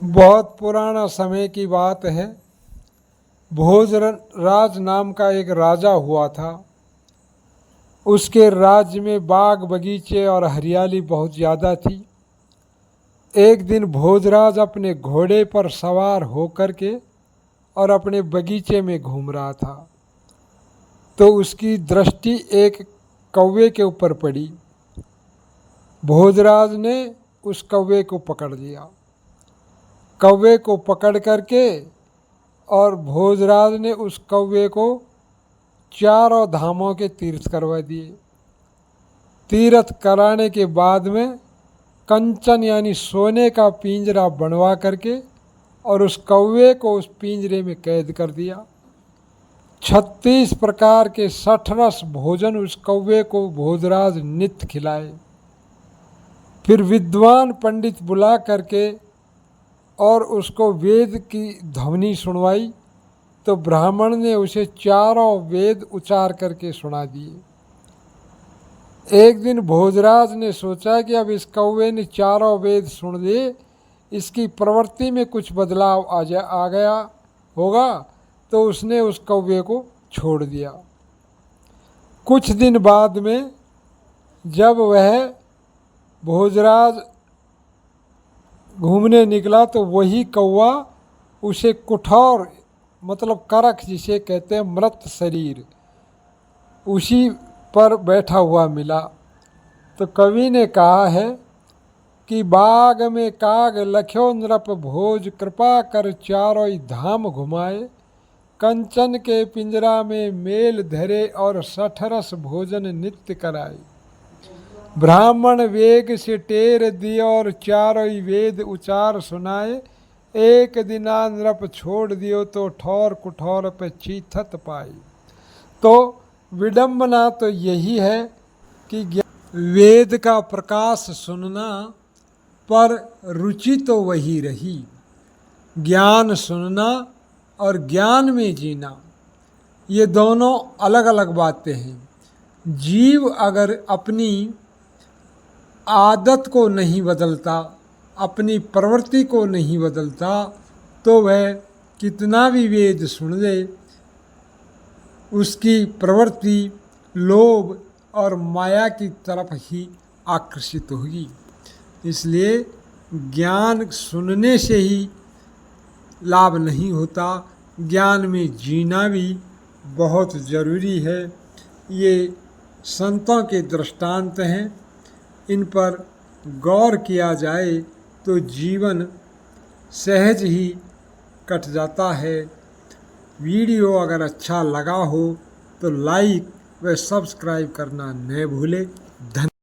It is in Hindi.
बहुत पुराना समय की बात है। भोजराज नाम का एक राजा हुआ था। उसके राज्य में बाग बगीचे और हरियाली बहुत ज़्यादा थी। एक दिन भोजराज अपने घोड़े पर सवार होकर के और अपने बगीचे में घूम रहा था, तो उसकी दृष्टि एक कौवे के ऊपर पड़ी। भोजराज ने उस कौवे को पकड़ लिया। कौवे को पकड़ करके और भोजराज ने उस कौवे को चारों धामों के तीर्थ करवा दिए। तीर्थ कराने के बाद में कंचन यानी सोने का पिंजरा बनवा करके और उस कौवे को उस पिंजरे में कैद कर दिया। 36 प्रकार के 60 रस भोजन उस कौवे को भोजराज नित्य खिलाए। फिर विद्वान पंडित बुला करके और उसको वेद की ध्वनि सुनवाई, तो ब्राह्मण ने उसे चारों वेद उच्चार करके सुना दिए। एक दिन भोजराज ने सोचा कि अब इस कौवे ने चारों वेद सुन लिए, इसकी प्रवृत्ति में कुछ बदलाव आ गया होगा, तो उसने उस कौवे को छोड़ दिया। कुछ दिन बाद में जब वह भोजराज घूमने निकला, तो वही कौवा उसे कुठौर मतलब करख जिसे कहते हैं मृत शरीर, उसी पर बैठा हुआ मिला। तो कवि ने कहा है कि बाग में काग लख्यो नृप भोज, कृपा कर चारों धाम घुमाए, कंचन के पिंजरा में मेल धरे और 60 रस भोजन नित्य कराए। ब्राह्मण वेग से टेर दिए और चारों वेद उचार सुनाए, एक दिना नृप छोड़ दियो तो ठौर कुठौर पे चीथत पाई। तो विडंबना तो यही है कि वेद का प्रकाश सुनना, पर रुचि तो वही रही। ज्ञान सुनना और ज्ञान में जीना, ये दोनों अलग अलग बातें हैं। जीव अगर अपनी आदत को नहीं बदलता, अपनी प्रवृत्ति को नहीं बदलता, तो वह कितना भी वेद सुन ले, उसकी प्रवृत्ति लोभ और माया की तरफ ही आकर्षित होगी। इसलिए ज्ञान सुनने से ही लाभ नहीं होता, ज्ञान में जीना भी बहुत ज़रूरी है। ये संतों के दृष्टांत हैं, इन पर गौर किया जाए तो जीवन सहज ही कट जाता है। वीडियो अगर अच्छा लगा हो तो लाइक व सब्सक्राइब करना न भूलें। धन्यवाद।